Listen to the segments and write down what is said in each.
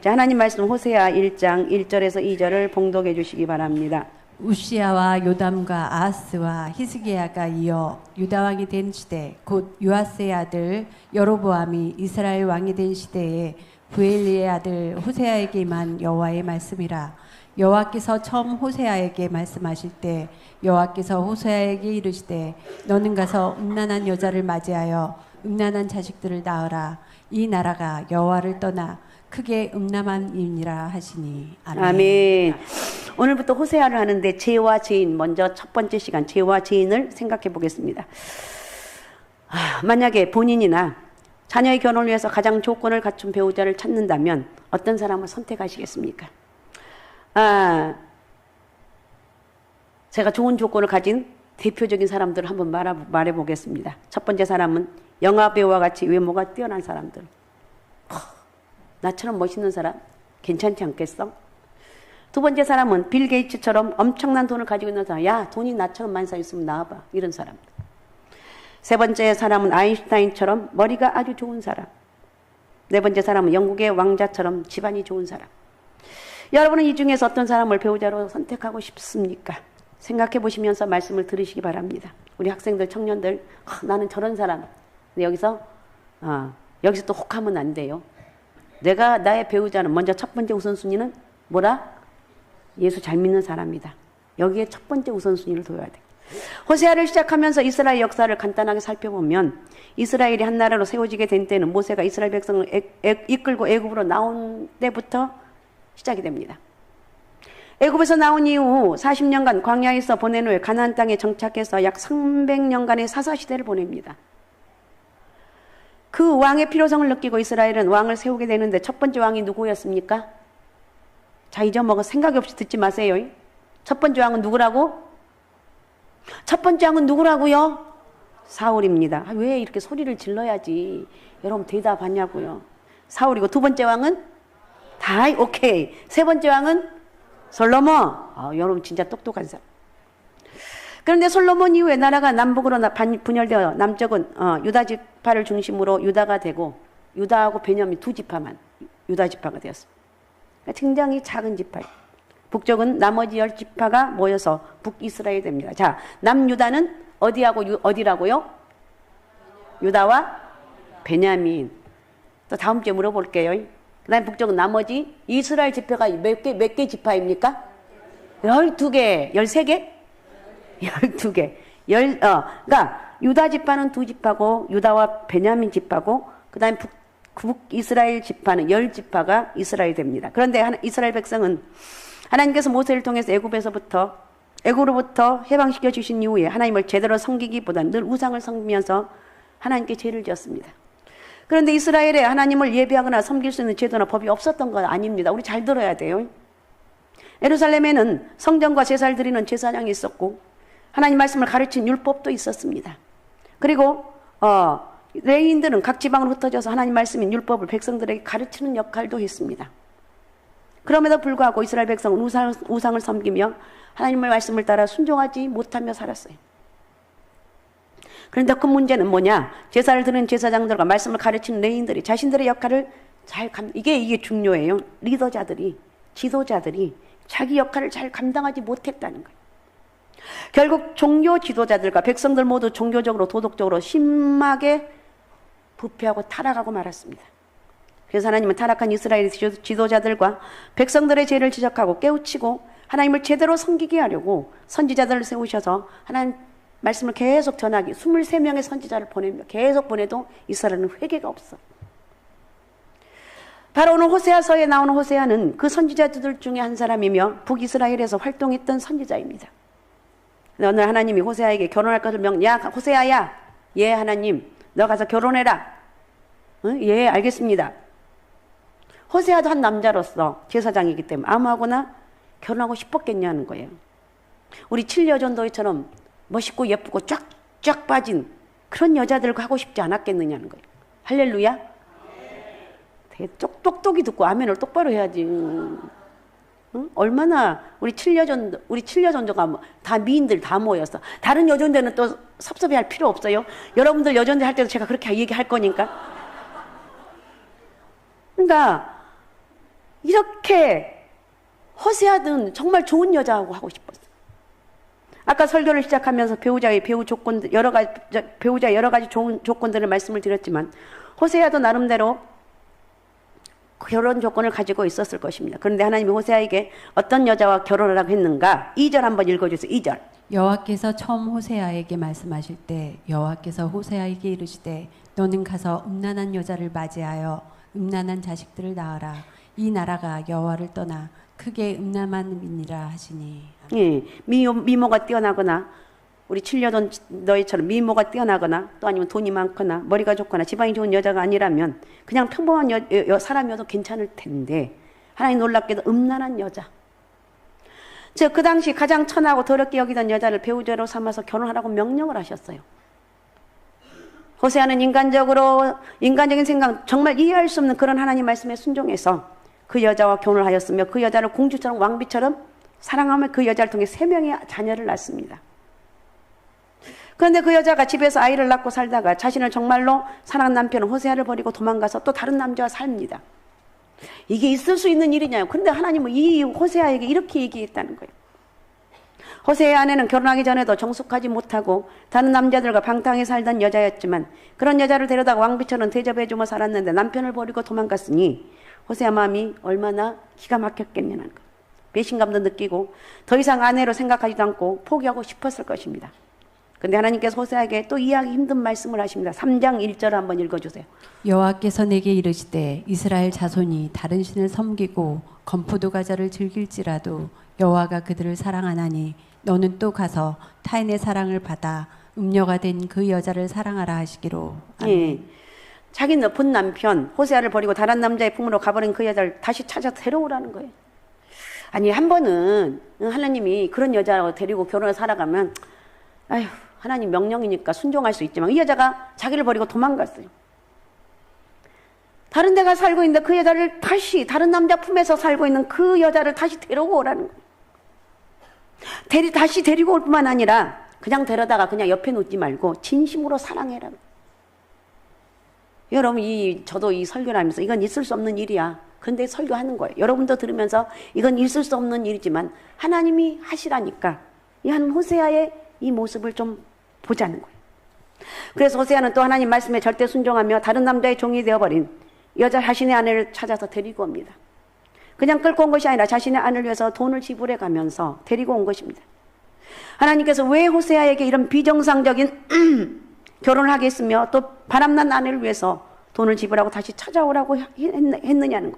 자, 하나님 말씀 호세아 1장 1절에서 2절을 봉독해 주시기 바랍니다. 우시야와 요담과 아하스와 히스기야가 이어 유다 왕이 된 시대 곧 요아스의 아들 여로보암이 이스라엘 왕이 된 시대에 부엘리의 아들 호세아에게 임한 여호와의 말씀이라. 여호와께서 처음 호세아에게 말씀하실 때 여호와께서 호세아에게 이르시되 너는 가서 음란한 여자를 맞이하여 음란한 자식들을 낳으라. 이 나라가 여호와를 떠나 크게 음란한이니라 하시니. 아멘. 아멘. 오늘부터 호세아를 하는데 죄와 죄인, 먼저 첫 번째 시간 죄와 죄인을 생각해 보겠습니다. 만약에 본인이나 자녀의 결혼을 위해서 가장 조건을 갖춘 배우자를 찾는다면 어떤 사람을 선택하시겠습니까? 제가 좋은 조건을 가진 대표적인 사람들을 한번 말해 보겠습니다. 첫 번째 사람은 영화배우와 같이 외모가 뛰어난 사람들. 나처럼 멋있는 사람 괜찮지 않겠어? 두 번째 사람은 빌 게이츠처럼 엄청난 돈을 가지고 있는 사람. 야, 돈이 나처럼 많이 있으면 나와봐. 이런 사람들. 세 번째 사람은 아인슈타인처럼 머리가 아주 좋은 사람. 네 번째 사람은 영국의 왕자처럼 집안이 좋은 사람. 여러분은 이 중에서 어떤 사람을 배우자로 선택하고 싶습니까? 생각해 보시면서 말씀을 들으시기 바랍니다. 우리 학생들, 청년들, 나는 저런 사람. 근데 여기서 또 혹하면 안 돼요. 나의 배우자는 먼저 첫 번째 우선순위는 뭐라? 예수 잘 믿는 사람이다. 여기에 첫 번째 우선순위를 둬야 돼. 호세아를 시작하면서 이스라엘 역사를 간단하게 살펴보면 이스라엘이 한 나라로 세워지게 된 때는 모세가 이스라엘 백성을 이끌고 애굽으로 나온 때부터 시작이 됩니다. 애굽에서 나온 이후 40년간 광야에서 보낸 후에 가나안 땅에 정착해서 약 300년간의 사사시대를 보냅니다. 그 왕의 필요성을 느끼고 이스라엘은 왕을 세우게 되는데 첫 번째 왕이 누구였습니까? 자, 잊어먹어. 생각 없이 듣지 마세요. 첫 번째 왕은 누구라고? 첫 번째 왕은 누구라고요? 사울입니다. 왜 이렇게 소리를 질러야지 여러분 대답하냐고요. 사울이고 두 번째 왕은 오케이. 세 번째 왕은 솔로몬. 여러분 진짜 똑똑한 사람. 그런데 솔로몬 이후에 나라가 남북으로 분열되어 남쪽은 유다 지파를 중심으로 유다가 되고 유다하고 베냐민 두 지파만 유다 지파가 되었습니다. 그러니까 굉장히 작은 지파예요. 북쪽은 나머지 10지파가 모여서 북이스라엘이 됩니다. 자, 남유다는 어디라고요? 유다와 베냐민. 또 다음 주에 물어볼게요. 그 다음에 북쪽은 나머지 이스라엘 지파가 몇 개 지파입니까? 12개, 13개? 12개. 그러니까 유다 지파는 두 지파고 유다와 베냐민 지파고 그 다음에 북이스라엘 지파는 10지파가 이스라엘이 됩니다. 그런데 이스라엘 백성은 하나님께서 모세를 통해서 애굽으로부터 해방시켜 주신 이후에 하나님을 제대로 섬기기보다는 늘 우상을 섬기면서 하나님께 죄를 지었습니다. 그런데 이스라엘에 하나님을 예배하거나 섬길 수 있는 제도나 법이 없었던 건 아닙니다. 우리 잘 들어야 돼요. 예루살렘에는 성전과 제사를 드리는 제사장이 있었고 하나님 말씀을 가르친 율법도 있었습니다. 그리고 레위인들은 각 지방으로 흩어져서 하나님 말씀인 율법을 백성들에게 가르치는 역할도 했습니다. 그럼에도 불구하고 이스라엘 백성은 우상을 섬기며 하나님의 말씀을 따라 순종하지 못하며 살았어요. 그런데 그 문제는 뭐냐? 제사를 드리는 제사장들과 말씀을 가르치는 레위인들이 자신들의 역할을 이게 중요해요. 리더자들이, 지도자들이 자기 역할을 잘 감당하지 못했다는 거예요. 결국 종교 지도자들과 백성들 모두 종교적으로 도덕적으로 심하게 부패하고 타락하고 말았습니다. 그래서 하나님은 타락한 이스라엘 지도자들과 백성들의 죄를 지적하고 깨우치고 하나님을 제대로 섬기게 하려고 선지자들을 세우셔서 하나님 말씀을 계속 전하기 23명의 선지자를 보냅니다. 계속 보내도 이스라엘은 회개가 없어. 바로 오늘 호세아서에 나오는 호세아는 그 선지자들 중에 한 사람이며 북이스라엘에서 활동했던 선지자입니다. 오늘 하나님이 호세아에게 결혼할 것을 야, 호세아야. 예, 하나님. 너 가서 결혼해라. 예, 알겠습니다. 호세아도 한 남자로서 제사장이기 때문에 아무하고나 결혼하고 싶었겠냐는 거예요. 우리 칠여전도회처럼 멋있고 예쁘고 쫙쫙 빠진 그런 여자들과 하고 싶지 않았겠느냐는 거예요. 할렐루야. 되게 똑똑히 듣고 아멘을 똑바로 해야지. 응? 얼마나 우리 칠여전도가 다 미인들 다 모였어. 다른 여전대는 또 섭섭해할 필요 없어요. 여러분들 여전대 할 때도 제가 그렇게 얘기할 거니까. 그러니까 이렇게 호세아는 정말 좋은 여자하고 하고 싶었어요. 아까 설교를 시작하면서 배우자 여러 가지 좋은 조건들을 말씀을 드렸지만 호세아도 나름대로 결혼 조건을 가지고 있었을 것입니다. 그런데 하나님이 호세아에게 어떤 여자와 결혼하라고 했는가? 2절 한번 읽어주세요. 2절. 여호와께서 처음 호세아에게 말씀하실 때 여호와께서 호세아에게 이르시되 너는 가서 음란한 여자를 맞이하여 음란한 자식들을 낳아라. 이 나라가 여호와를 떠나 크게 음란함이니라 하시니. 예, 미모가 뛰어나거나 우리 7년 너희처럼 미모가 뛰어나거나 또 아니면 돈이 많거나 머리가 좋거나 집안이 좋은 여자가 아니라면 그냥 평범한 사람이어도 괜찮을 텐데 하나님 놀랍게도 음란한 여자, 즉 그 당시 가장 천하고 더럽게 여기던 여자를 배우자로 삼아서 결혼하라고 명령을 하셨어요. 호세아는 인간적인 생각, 정말 이해할 수 없는 그런 하나님 말씀에 순종해서 그 여자와 결혼을 하였으며 그 여자를 공주처럼 왕비처럼 사랑하며 그 여자를 통해 3명의 자녀를 낳습니다. 그런데 그 여자가 집에서 아이를 낳고 살다가 자신을 정말로 사랑하는 남편은 호세아를 버리고 도망가서 또 다른 남자와 삽니다. 이게 있을 수 있는 일이냐요. 그런데 하나님은 이 호세아에게 이렇게 얘기했다는 거예요. 호세아의 아내는 결혼하기 전에도 정숙하지 못하고 다른 남자들과 방탕하게 살던 여자였지만 그런 여자를 데려다가 왕비처럼 대접해주며 살았는데 남편을 버리고 도망갔으니 호세아 마음이 얼마나 기가 막혔겠냐는 거예요. 배신감도 느끼고 더 이상 아내로 생각하지도 않고 포기하고 싶었을 것입니다. 근데 하나님께서 호세아에게 또 이해하기 힘든 말씀을 하십니다. 3장 1절 한번 읽어주세요. 여호와께서 내게 이르시되 이스라엘 자손이 다른 신을 섬기고 건포도 과자를 즐길지라도 여호와가 그들을 사랑하나니 너는 또 가서 타인의 사랑을 받아 음녀가 된 그 여자를 사랑하라 하시기로. 예. 자기 본 남편 호세아를 버리고 다른 남자의 품으로 가버린 그 여자를 다시 찾아 데려오라는 거예요. 아니 한 번은 하나님이 그런 여자를 데리고 결혼을 살아가면 아휴 하나님 명령이니까 순종할 수 있지만 이 여자가 자기를 버리고 도망갔어요. 다른 데가 살고 있는데 그 여자를 다시 다른 남자 품에서 살고 있는 그 여자를 다시 데리고 오라는 거예요. 다시 데리고 올 뿐만 아니라 그냥 데려다가 그냥 옆에 놓지 말고 진심으로 사랑해라. 여러분 저도 이 설교를 하면서 이건 있을 수 없는 일이야. 근데 설교하는 거예요. 여러분도 들으면서 이건 있을 수 없는 일이지만 하나님이 하시라니까 이 한 호세아의 이 모습을 좀 보자는 거예요. 그래서 호세아는 또 하나님 말씀에 절대 순종하며 다른 남자의 종이 되어버린 여자 자신의 아내를 찾아서 데리고 옵니다. 그냥 끌고 온 것이 아니라 자신의 아내를 위해서 돈을 지불해 가면서 데리고 온 것입니다. 하나님께서 왜 호세아에게 이런 비정상적인 결혼을 하게 했으며 또 바람난 아내를 위해서 돈을 지불하고 다시 찾아오라고 했느냐는 거.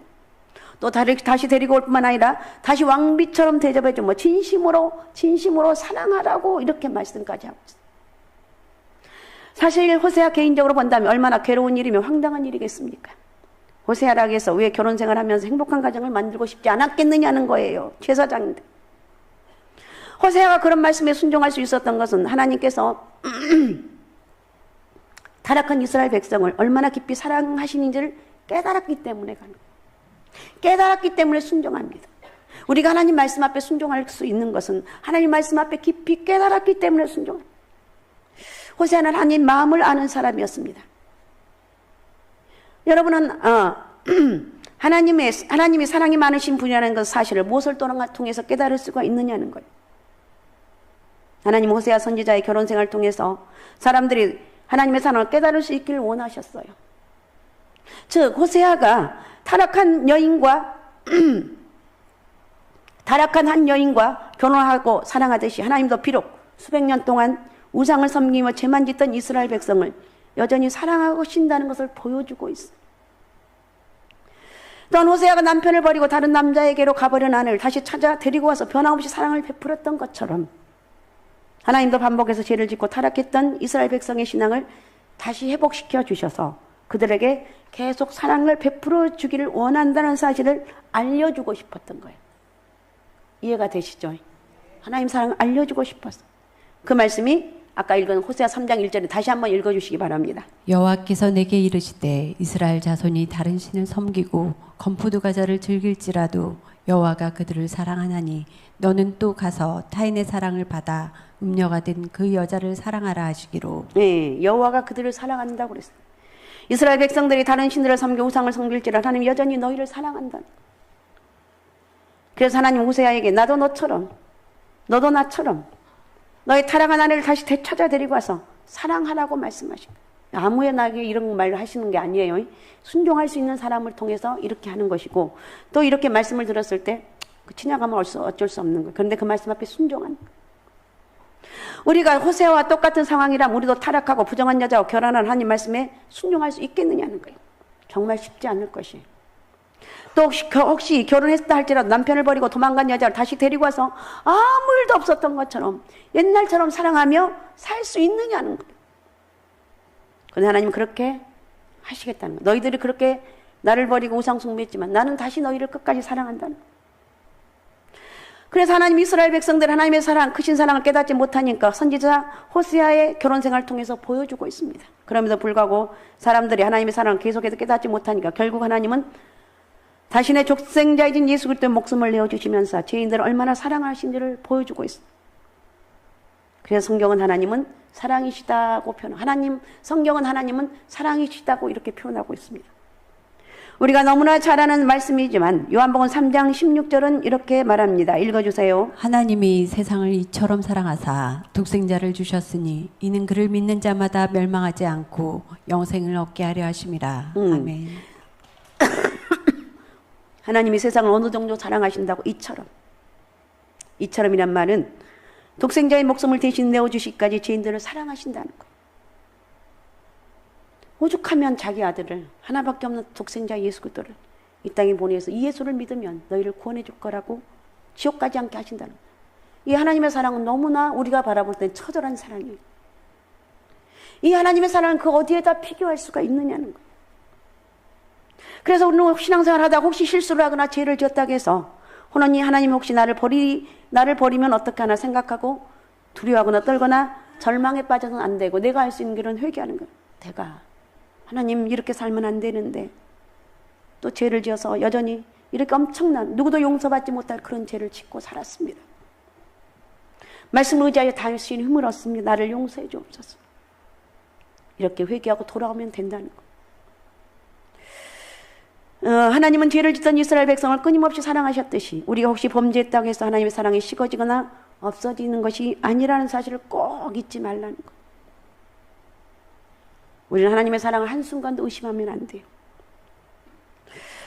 또 다시 데리고 올 뿐만 아니라 다시 왕비처럼 대접해주며 진심으로 사랑하라고 이렇게 말씀까지 하고 있어요. 사실 호세아 개인적으로 본다면 얼마나 괴로운 일이며 황당한 일이겠습니까? 호세아라고 해서 왜 결혼 생활하면서 행복한 가정을 만들고 싶지 않았겠느냐는 거예요. 제사장인데. 호세아가 그런 말씀에 순종할 수 있었던 것은 하나님께서 타락한 이스라엘 백성을 얼마나 깊이 사랑하시는지를 깨달았기 때문에 가는 거예요. 깨달았기 때문에 순종합니다. 우리가 하나님 말씀 앞에 순종할 수 있는 것은 하나님 말씀 앞에 깊이 깨달았기 때문에 순종합니다. 호세아는 하나님 마음을 아는 사람이었습니다. 여러분은 하나님이 사랑이 많으신 분이라는 것 사실을 무엇을 통해서 깨달을 수가 있느냐는 거예요. 하나님 호세아 선지자의 결혼 생활을 통해서 사람들이 하나님의 사랑을 깨달을 수 있기를 원하셨어요. 즉 호세아가 타락한 한 여인과 결혼하고 사랑하듯이 하나님도 비록 수백 년 동안 우상을 섬기며 죄만 짓던 이스라엘 백성을 여전히 사랑하고 신다는 것을 보여주고 있어요. 또한 호세아가 남편을 버리고 다른 남자에게로 가버린 아내를 다시 찾아 데리고 와서 변함없이 사랑을 베풀었던 것처럼 하나님도 반복해서 죄를 짓고 타락했던 이스라엘 백성의 신앙을 다시 회복시켜 주셔서 그들에게 계속 사랑을 베풀어 주기를 원한다는 사실을 알려주고 싶었던 거예요. 이해가 되시죠? 하나님 사랑을 알려주고 싶었어. 그 말씀이 아까 읽은 호세아 3장 1절에 다시 한번 읽어주시기 바랍니다. 여호와께서 내게 이르시되 이스라엘 자손이 다른 신을 섬기고 건포도 과자를 즐길지라도 여호와가 그들을 사랑하나니 너는 또 가서 타인의 사랑을 받아 음녀가 된 그 여자를 사랑하라 하시기로. 네, 여호와가 그들을 사랑한다고 그랬어요. 이스라엘 백성들이 다른 신들을 섬겨 우상을 섬길지라도 하나님 여전히 너희를 사랑한다. 그래서 하나님 호세아에게 나도 너처럼, 너도 나처럼 너의 타락한 아내를 다시 되찾아 데리고 와서 사랑하라고 말씀하신 거예요. 아무에나게 이런 말을 하시는 게 아니에요. 순종할 수 있는 사람을 통해서 이렇게 하는 것이고, 또 이렇게 말씀을 들었을 때 친약하면 어쩔 수 없는 거예요. 그런데 그 말씀 앞에 순종하는 거예요. 우리가 호세아와 똑같은 상황이라면 우리도 타락하고 부정한 여자와 결혼한 하나님 말씀에 순종할 수 있겠느냐는 거예요. 정말 쉽지 않을 것이에요. 또 혹시 결혼했다 할지라도 남편을 버리고 도망간 여자를 다시 데리고 와서 아무 일도 없었던 것처럼 옛날처럼 사랑하며 살 수 있느냐는 거예요. 그런데 하나님은 그렇게 하시겠다는 거예요. 너희들이 그렇게 나를 버리고 우상 숭배했지만 나는 다시 너희를 끝까지 사랑한다는 거예요. 그래서 하나님 이스라엘 백성들 하나님의 사랑, 크신 사랑을 깨닫지 못하니까 선지자 호세아의 결혼 생활을 통해서 보여주고 있습니다. 그럼에도 불구하고 사람들이 하나님의 사랑을 계속해서 깨닫지 못하니까 결국 하나님은 자신의 독생자이신 예수 그리스도의 목숨을 내어주시면서 죄인들을 얼마나 사랑하신지를 보여주고 있습니다. 그래서 성경은 하나님은 사랑이시다고 성경은 하나님은 사랑이시다고 이렇게 표현하고 있습니다. 우리가 너무나 잘 아는 말씀이지만 요한복음 3장 16절은 이렇게 말합니다. 읽어주세요. 하나님이 세상을 이처럼 사랑하사 독생자를 주셨으니 이는 그를 믿는 자마다 멸망하지 않고 영생을 얻게 하려 하심이라. 아멘. 하나님이 세상을 어느 정도 사랑하신다고 이처럼이란 말은 독생자의 목숨을 대신 내어주시기까지 죄인들을 사랑하신다는 거예요. 오죽하면 자기 아들을 하나밖에 없는 독생자 예수 그리스도를 이 땅에 보내서 이 예수를 믿으면 너희를 구원해 줄 거라고 지옥 가지 않게 하신다는 거예요. 이 하나님의 사랑은 너무나 우리가 바라볼 때 처절한 사랑이에요. 이 하나님의 사랑은 그 어디에다 비교할 수가 있느냐는 거예요. 그래서 우리는 신앙생활 하다가 혹시 실수를 하거나 죄를 지었다고 해서 하나님 혹시 나를 버리면 어떻게 하나 생각하고 두려워하거나 떨거나 절망에 빠져서는 안 되고, 내가 할 수 있는 길은 회개하는 거예요. 내가 하나님 이렇게 살면 안 되는데 또 죄를 지어서 여전히 이렇게 엄청난 누구도 용서받지 못할 그런 죄를 짓고 살았습니다. 말씀을 의지하여 당신이 힘을 얻습니다. 나를 용서해 주옵소서. 이렇게 회개하고 돌아오면 된다는 거예요. 하나님은 죄를 짓던 이스라엘 백성을 끊임없이 사랑하셨듯이 우리가 혹시 범죄했다고 해서 하나님의 사랑이 식어지거나 없어지는 것이 아니라는 사실을 꼭 잊지 말라는 거예요. 우리는 하나님의 사랑을 한순간도 의심하면 안 돼요.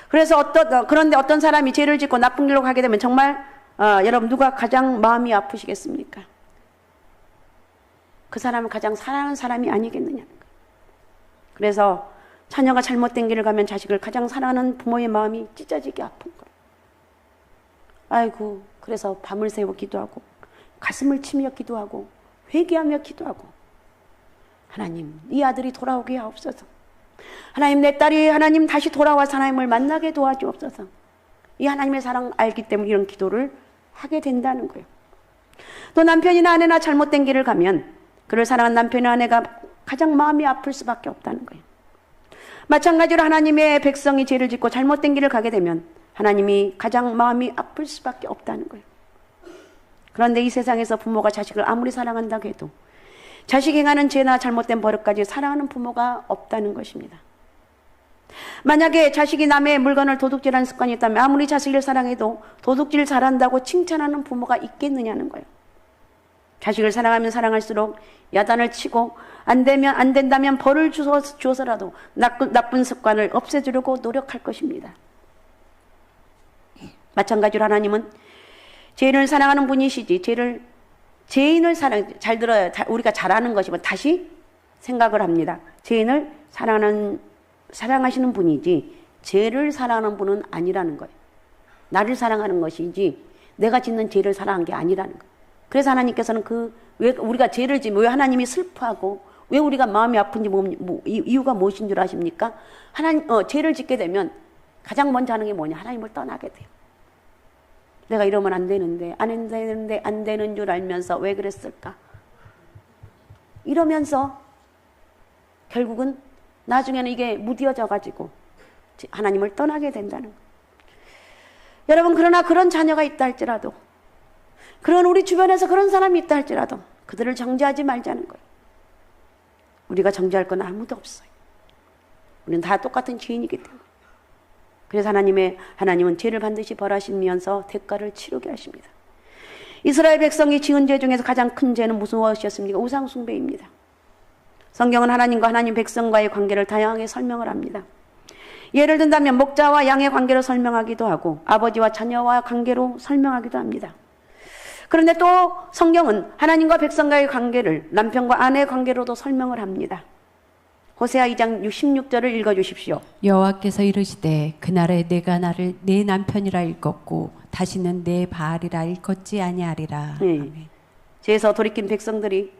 그래서 그런데 어떤 사람이 죄를 짓고 나쁜 길로 가게 되면 정말 여러분 누가 가장 마음이 아프시겠습니까? 그 사람은 가장 사랑하는 사람이 아니겠느냐는 거예요. 그래서 자녀가 잘못된 길을 가면 자식을 가장 사랑하는 부모의 마음이 찢어지게 아픈 거예요. 아이고, 그래서 밤을 새워 기도하고 가슴을 치며 기도하고 회개하며 기도하고, 하나님 이 아들이 돌아오게 하옵소서. 하나님 내 딸이 하나님 다시 돌아와서 하나님을 만나게 도와주옵소서. 이 하나님의 사랑 알기 때문에 이런 기도를 하게 된다는 거예요. 또 남편이나 아내나 잘못된 길을 가면 그를 사랑하는 남편이나 아내가 가장 마음이 아플 수밖에 없다는 거예요. 마찬가지로 하나님의 백성이 죄를 짓고 잘못된 길을 가게 되면 하나님이 가장 마음이 아플 수밖에 없다는 거예요. 그런데 이 세상에서 부모가 자식을 아무리 사랑한다고 해도 자식이 행하는 죄나 잘못된 버릇까지 사랑하는 부모가 없다는 것입니다. 만약에 자식이 남의 물건을 도둑질하는 습관이 있다면 아무리 자식을 사랑해도 도둑질 잘한다고 칭찬하는 부모가 있겠느냐는 거예요. 자식을 사랑하면 사랑할수록 야단을 치고 안 된다면 벌을 주어서라도 나쁜 습관을 없애주려고 노력할 것입니다. 마찬가지로 하나님은 죄인을 사랑하는 분이시지 죄인을 잘 들어요. 우리가 잘하는 것이면 다시 생각을 합니다. 죄인을 사랑하시는 분이지 죄를 사랑하는 분은 아니라는 거예요. 나를 사랑하는 것이지 내가 짓는 죄를 사랑한 게 아니라는 거예요. 그래서 하나님께서는 왜 우리가 죄를 지면 왜 하나님이 슬퍼하고 왜 우리가 마음이 아픈지 이유가 무엇인 줄 아십니까? 죄를 짓게 되면 가장 먼저 하는 게 뭐냐? 하나님을 떠나게 돼요. 내가 이러면 안 되는데 안 되는 줄 알면서 왜 그랬을까? 이러면서 결국은 나중에는 이게 무뎌져 가지고 하나님을 떠나게 된다는 거예요. 여러분, 그러나 그런 자녀가 있다 할지라도, 그런 우리 주변에서 그런 사람이 있다 할지라도 그들을 정죄하지 말자는 거예요. 우리가 정죄할 건 아무도 없어요. 우리는 다 똑같은 죄인이기 때문에. 그래서 하나님은 죄를 반드시 벌하시면서 대가를 치르게 하십니다. 이스라엘 백성이 지은 죄 중에서 가장 큰 죄는 무엇이었습니까? 우상 숭배입니다. 성경은 하나님과 하나님 백성과의 관계를 다양하게 설명을 합니다. 예를 든다면 목자와 양의 관계로 설명하기도 하고 아버지와 자녀와 관계로 설명하기도 합니다. 그런데 또 성경은 하나님과 백성과의 관계를 남편과 아내의 관계로도 설명을 합니다. 호세아 2장 16절을 읽어주십시오. 여호와께서 이르시되 그날에 내가 나를 내 남편이라 일컫고 다시는 내 바알이라 일컫지 아니하리라. 네. 아멘. 죄에서 돌이킨 백성들이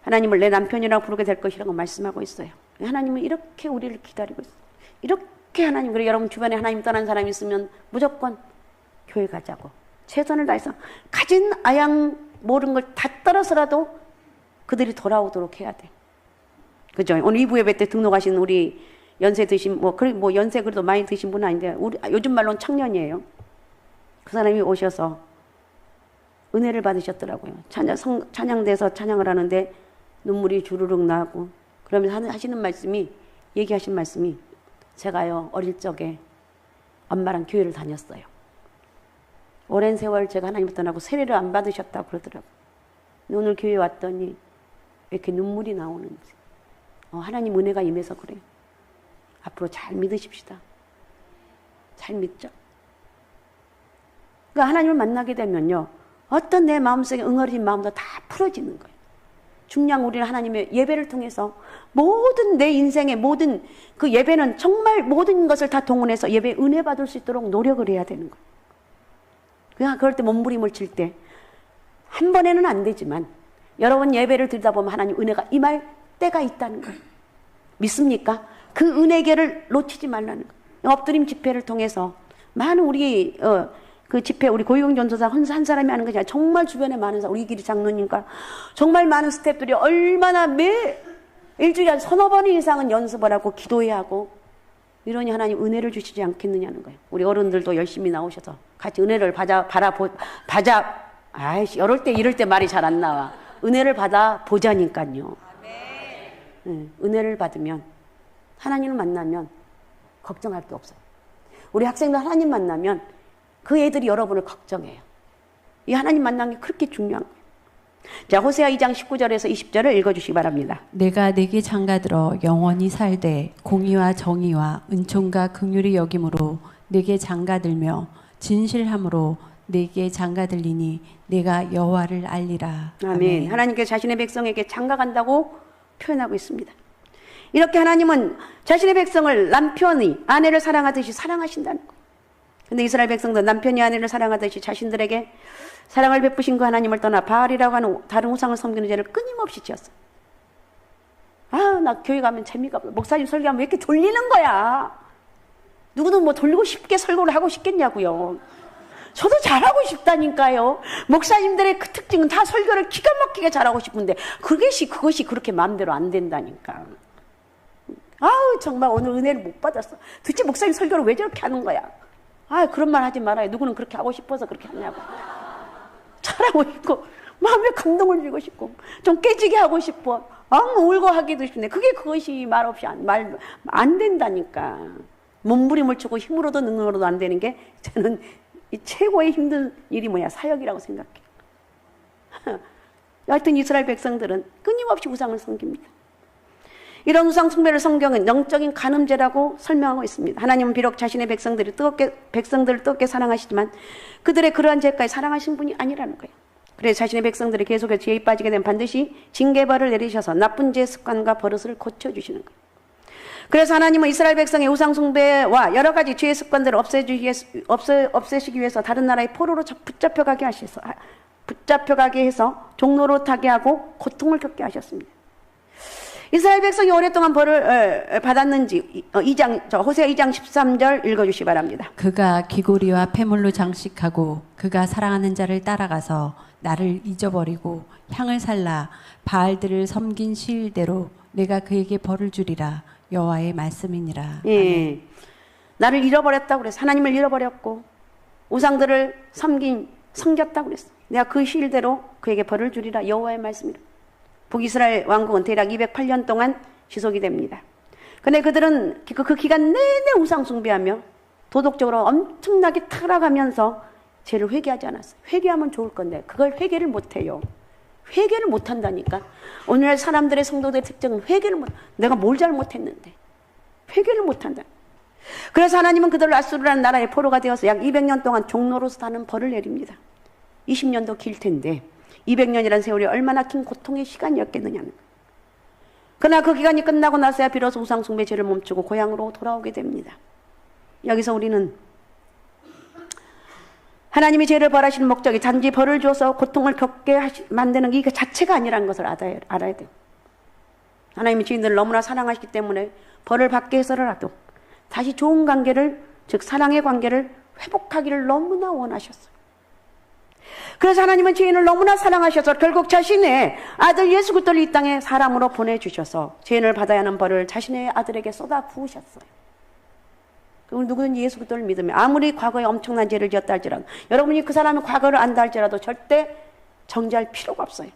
하나님을 내 남편이라고 부르게 될 것이라고 말씀하고 있어요. 하나님은 이렇게 우리를 기다리고 있어요. 이렇게 하나님, 그리고 여러분 주변에 하나님 떠난 사람이 있으면 무조건 교회 가자고 최선을 다해서 가진 아양 모든 걸 다 떨어서라도 그들이 돌아오도록 해야 돼. 그죠? 오늘 2부 예배 때 등록하신 우리 연세 드신 연세 그래도 많이 드신 분은 아닌데 요즘 말로는 청년이에요. 그 사람이 오셔서 은혜를 받으셨더라고요. 찬양대에서 찬양을 하는데 눈물이 주르륵 나고 그러면서 얘기하신 말씀이 제가요 어릴 적에 엄마랑 교회를 다녔어요. 오랜 세월 제가 하나님을 떠나고 세례를 안 받으셨다고 그러더라고요. 근데 오늘 교회 왔더니 왜 이렇게 눈물이 나오는지 하나님 은혜가 임해서 그래요. 앞으로 잘 믿으십시다. 잘 믿죠? 그러니까 하나님을 만나게 되면요 어떤 내 마음속에 응어린 마음도 다 풀어지는 거예요. 중요한 우리는 하나님의 예배를 통해서 모든 내 인생의 모든 그 예배는 정말 모든 것을 다 동원해서 예배 은혜 받을 수 있도록 노력을 해야 되는 거예요. 그냥 그럴 때 몸부림을 칠 때 한 번에는 안 되지만 여러 번 예배를 드리다 보면 하나님 은혜가 임할 때가 있다는 거예요. 믿습니까? 그 은혜계를 놓치지 말라는 거예요. 엎드림 집회를 통해서 많은 우리 그 집회 우리 고위공 전도사 한 사람이 하는 것이 아니라 정말 주변에 많은 사람 우리 길이 장로님과 정말 많은 스태프들이 얼마나 매 일주일에 한 서너 번 이상은 연습을 하고 기도해야 하고 이러니 하나님 은혜를 주시지 않겠느냐는 거예요. 우리 어른들도 열심히 나오셔서 같이 은혜를 이럴 때 말이 잘 안 나와. 은혜를 받아 보자니까요. 네, 은혜를 받으면 하나님을 만나면 걱정할 게 없어요. 우리 학생들 하나님 만나면 그 애들이 여러분을 걱정해요. 이 하나님 만나는 게 그렇게 중요한 거예요. 자, 호세아 2장 19절에서 20절을 읽어주시기 바랍니다. 내가 내게 장가들어 영원히 살되 공의와 정의와 은총과 긍휼이 여김으로 내게 장가들며 진실함으로 내게 장가들리니 내가 여호와를 알리라. 아멘. 하나님께서 자신의 백성에게 장가간다고 표현하고 있습니다. 이렇게 하나님은 자신의 백성을 남편이 아내를 사랑하듯이 사랑하신다는 거예요. 근데 이스라엘 백성도 남편이 아내를 사랑하듯이 자신들에게 사랑을 베푸신 그 하나님을 떠나 바알이라고 하는 다른 우상을 섬기는 죄를 끊임없이 지었어요. 나 교회 가면 재미가 없어. 목사님 설교하면 왜 이렇게 돌리는 거야? 누구는 뭐 돌리고 싶게 설교를 하고 싶겠냐고요. 저도 잘하고 싶다니까요. 목사님들의 그 특징은 다 설교를 기가 막히게 잘하고 싶은데 그것이 그렇게 마음대로 안 된다니까. 정말 오늘 은혜를 못 받았어. 도대체 목사님 설교를 왜 저렇게 하는 거야? 그런 말 하지 말아요. 누구는 그렇게 하고 싶어서 그렇게 하냐고. 잘하고 싶고 마음에 감동을 주고 싶고 좀 깨지게 하고 싶어. 울고 하기도 싶은데 그것이 말없이 안 된다니까. 몸부림을 치고 힘으로도 능력으로도 안 되는 게 저는 이 최고의 힘든 일이 사역이라고 생각해요. 하여튼 이스라엘 백성들은 끊임없이 우상을 섬깁니다. 이런 우상 숭배를 성경은 영적인 간음죄라고 설명하고 있습니다. 하나님은 비록 자신의 백성들을 뜨겁게 사랑하시지만 그들의 그러한 죄까지 사랑하신 분이 아니라는 거예요. 그래서 자신의 백성들이 계속해서 죄에 빠지게 되면 반드시 징계벌을 내리셔서 나쁜 죄 습관과 버릇을 고쳐주시는 거예요. 그래서 하나님은 이스라엘 백성의 우상 숭배와 여러 가지 죄의 습관들을 없애시기 위해서 다른 나라의 포로로 붙잡혀가게 해서 종로로 타게 하고 고통을 겪게 하셨습니다. 이스라엘 백성이 오랫동안 벌을 받았는지 호세아 2장 13절 읽어주시기 바랍니다. 그가 귀고리와 폐물로 장식하고 그가 사랑하는 자를 따라가서 나를 잊어버리고 향을 살라 바알들을 섬긴 시일대로 내가 그에게 벌을 주리라. 여호와의 말씀이니라. 예, 나를 잃어버렸다고 그랬어. 하나님을 잃어버렸고 우상들을 섬겼다고 그랬어. 내가 그 시일대로 그에게 벌을 주리라. 여호와의 말씀이라. 북이스라엘 왕국은 대략 208년 동안 지속이 됩니다. 근데 그들은 그 기간 내내 우상 숭배하며 도덕적으로 엄청나게 타락하면서 죄를 회개하지 않았어요. 회개하면 좋을 건데 그걸 회개를 못해요. 회개를 못한다니까. 오늘날 사람들의 성도들의 특징은 회개를 못, 내가 뭘 잘못했는데 회개를 못한다. 그래서 하나님은 그들을 아수르라는 나라의 포로가 되어서 약 200년 동안 종로로서 사는 벌을 내립니다. 20년도 길 텐데 200년이라는 세월이 얼마나 긴 고통의 시간이었겠느냐는 거예요. 그러나 그 기간이 끝나고 나서야 비로소 우상숭배 죄를 멈추고 고향으로 돌아오게 됩니다. 여기서 우리는 하나님이 죄를 벌하시는 목적이 단지 벌을 줘서 고통을 겪게 만드는 게 이거 자체가 아니라는 것을 알아야 돼요. 하나님이 죄인들을 너무나 사랑하시기 때문에 벌을 받게 해서라도 다시 좋은 관계를, 즉 사랑의 관계를 회복하기를 너무나 원하셨어요. 그래서 하나님은 죄인을 너무나 사랑하셔서 결국 자신의 아들 예수 그리스도를 이 땅에 사람으로 보내주셔서 죄인을 받아야 하는 벌을 자신의 아들에게 쏟아 부으셨어요. 그리고 누구든지 예수 그리스도를 믿으면 아무리 과거에 엄청난 죄를 지었다 할지라도 여러분이 그 사람의 과거를 안다 할지라도 절대 정죄할 필요가 없어요.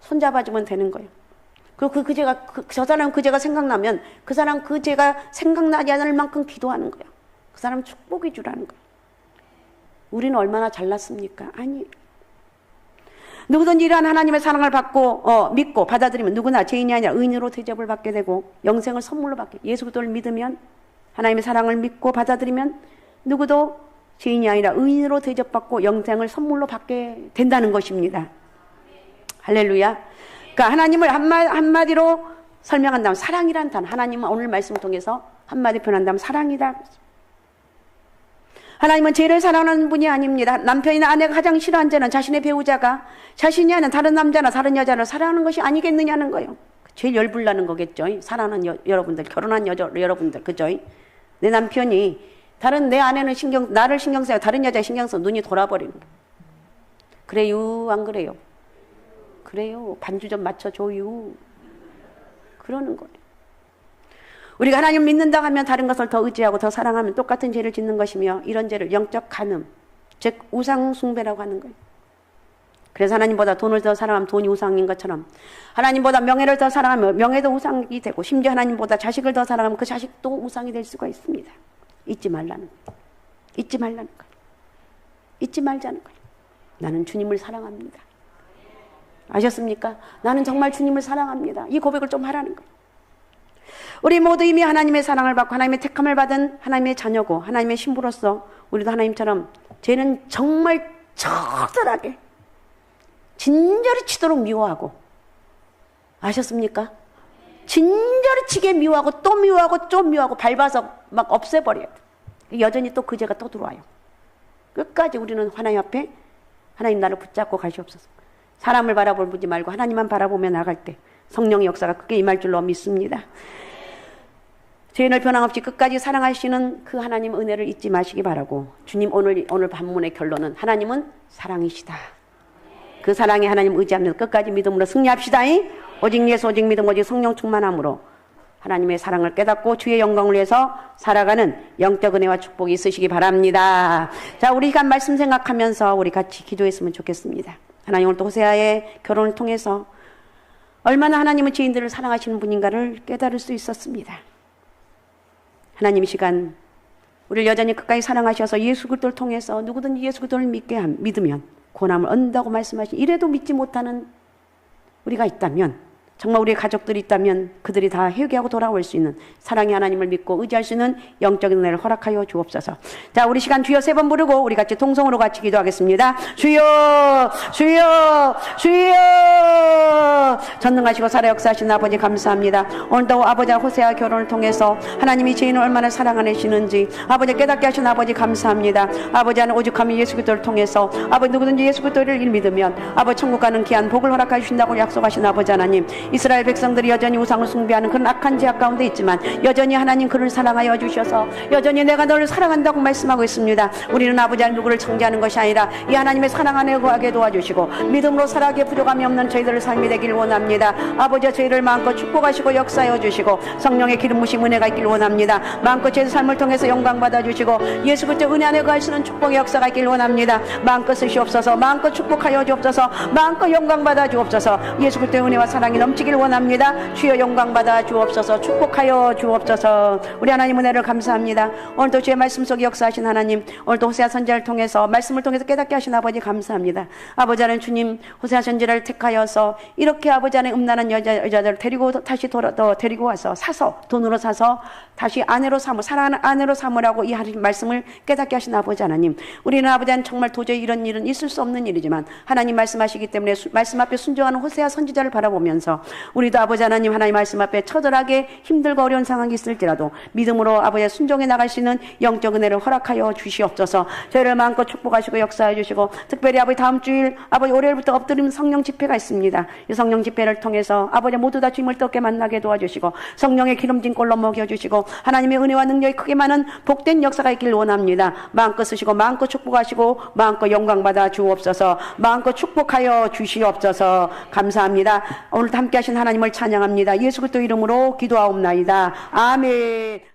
손잡아주면 되는 거예요. 그리고 저 사람 그 죄가 생각나면 그 사람 그 죄가 생각나지 않을 만큼 기도하는 거예요. 그 사람 축복이 주라는 거예요. 우리는 얼마나 잘났습니까? 아니. 누구든지 이러한 하나님의 사랑을 받고 믿고 받아들이면 누구나 죄인이 아니라 의인으로 대접을 받게 되고 영생을 선물로 받게. 예수 그리스도를 믿으면 하나님의 사랑을 믿고 받아들이면 누구도 죄인이 아니라 의인으로 대접받고 영생을 선물로 받게 된다는 것입니다. 할렐루야. 그러니까 하나님을 한마디로 설명한다면 사랑이란 단어. 하나님은 오늘 말씀을 통해서 한마디 표현한다면 사랑이다. 하나님은 죄를 사랑하는 분이 아닙니다. 남편이나 아내가 가장 싫어하는 죄는 자신의 배우자가 자신이 아닌 다른 남자나 다른 여자를 사랑하는 것이 아니겠느냐는 거예요. 제일 열불나는 거겠죠. 사랑하는 여러분들, 결혼한 여러분들, 그죠? 내 남편이 다른 내 아내는 나를 신경 써요. 다른 여자 신경 써 눈이 돌아버리는 거예요. 그래요, 안 그래요? 그래요. 반주 좀 맞춰줘요. 그러는 거예요. 우리가 하나님 믿는다 하면 다른 것을 더 의지하고 더 사랑하면 똑같은 죄를 짓는 것이며 이런 죄를 영적 간음, 즉 우상 숭배라고 하는 거예요. 그래서 하나님보다 돈을 더 사랑하면 돈이 우상인 것처럼 하나님보다 명예를 더 사랑하면 명예도 우상이 되고 심지어 하나님보다 자식을 더 사랑하면 그 자식도 우상이 될 수가 있습니다. 잊지 말라는 거예요. 잊지 말라는 거예요. 잊지 말자는 거예요. 나는 주님을 사랑합니다. 아셨습니까? 나는 정말 주님을 사랑합니다. 이 고백을 좀 하라는 거예요. 우리 모두 이미 하나님의 사랑을 받고 하나님의 택함을 받은 하나님의 자녀고 하나님의 신부로서 우리도 하나님처럼 죄는 정말 처절하게 진저리 치도록 미워하고 아셨습니까? 진저리 치게 미워하고 또 미워하고 좀 미워하고 밟아서 막 없애버려요. 여전히 또 그 죄가 또 들어와요. 끝까지 우리는 하나님 앞에 하나님 나를 붙잡고 가시옵소서. 사람을 바라보지 말고 하나님만 바라보며 나갈 때 성령의 역사가 크게 임할 줄로 믿습니다. 죄인을 변함없이 끝까지 사랑하시는 그 하나님 은혜를 잊지 마시기 바라고 주님 오늘 반문의 결론은 하나님은 사랑이시다. 그 사랑에 하나님 의지하면서 끝까지 믿음으로 승리합시다. 오직 예수 오직 믿음 오직 성령 충만함으로 하나님의 사랑을 깨닫고 주의 영광을 위해서 살아가는 영적 은혜와 축복이 있으시기 바랍니다. 자, 우리 시간 말씀 생각하면서 우리 같이 기도했으면 좋겠습니다. 하나님 오늘 또 호세아의 결혼을 통해서 얼마나 하나님은 죄인들을 사랑하시는 분인가를 깨달을 수 있었습니다. 하나님 이 시간 우리를 여전히 끝까지 사랑하셔서 예수 그리스도를 통해서 누구든지 예수 그리스도를 믿으면 고난을 얻는다고 말씀하신 이래도 믿지 못하는 우리가 있다면 정말 우리의 가족들이 있다면 그들이 다 회개하고 돌아올 수 있는 사랑의 하나님을 믿고 의지할 수 있는 영적인 은혜를 허락하여 주옵소서. 자, 우리 시간 주여 3번 부르고 우리 같이 통성으로 같이 기도하겠습니다. 주여 주여 주여. 전능하시고 살아 역사하신 아버지 감사합니다. 오늘도 아버지와 호세아 결혼을 통해서 하나님이 죄인을 얼마나 사랑하시는지 아버지 깨닫게 하신 아버지 감사합니다. 아버지는 오죽하면 예수 그리스도를 통해서 아버지 누구든지 예수 그리스도를 믿으면 아버지 천국 가는 귀한 복을 허락해 주신다고 약속하신 아버지 하나님, 이스라엘 백성들이 여전히 우상을 숭배하는 그런 악한 죄악 가운데 있지만 여전히 하나님 그를 사랑하여 주셔서 여전히 내가 너를 사랑한다고 말씀하고 있습니다. 우리는 아버지 한 누구를 정죄하는 것이 아니라 이 하나님의 사랑 안에 거하게 도와주시고 믿음으로 살아가기에 부족함이 없는 저희들의 삶이 되길 원합니다. 아버지와 저희를 마음껏 축복하시고 역사하여 주시고 성령의 기름 부심 은혜가 있길 원합니다. 마음껏 저희 삶을 통해서 영광 받아주시고 예수 그리스도 은혜 안에 거할 수 있는 축복의 역사가 있길 원합니다. 마음껏 쓰시옵소서. 마음껏 축복하여 주옵소서. 마음껏 영광 받아 주옵소서. 예수 그리스도의 은혜와 사랑이 넘 넘치길 원합니다. 주여 영광 받아 주옵소서. 축복하여 주옵소서. 우리 하나님 은혜를 감사합니다. 오늘도 주의 말씀 속에 역사하신 하나님, 오늘도 호세아 선지자를 통해서 말씀을 통해서 깨닫게 하신 아버지 감사합니다. 아버지 하나님 주님, 호세아 선지자를 택하여서 이렇게 아버지 하나님 음란한 여자들을 데리고 다시 데리고 와서 사서 돈으로 사서 다시 아내로 사랑하는 아내로 삼으라고 이 하나님 말씀을 깨닫게 하신 아버지 하나님, 우리는 아버지 하나님 정말 도저히 이런 일은 있을 수 없는 일이지만 하나님 말씀하시기 때문에 말씀 앞에 순종하는 호세아 선지자를 바라보면서 우리도 아버지 하나님 말씀 앞에 처절하게 힘들고 어려운 상황이 있을지라도 믿음으로 아버지의 순종해 나갈 수 있는 영적 은혜를 허락하여 주시옵소서. 저희를 마음껏 축복하시고 역사해 주시고, 특별히 아버지 다음 주일 아버지 월요일부터 엎드림 성령 집회가 있습니다. 이 성령 집회를 통해서 아버지 모두 다 주님을 뜨겁게 만나게 도와주시고 성령의 기름진 꼴로 먹여주시고 하나님의 은혜와 능력이 크게 많은 복된 역사가 있길 원합니다. 마음껏 쓰시고 마음껏 축복하시고 마음껏 영광받아 주옵소서. 마음껏 축복하여 주시옵소서. 감사합니다. 오늘도 함께 하신 하나님을 찬양합니다. 예수 그리스도 이름으로 기도하옵나이다. 아멘.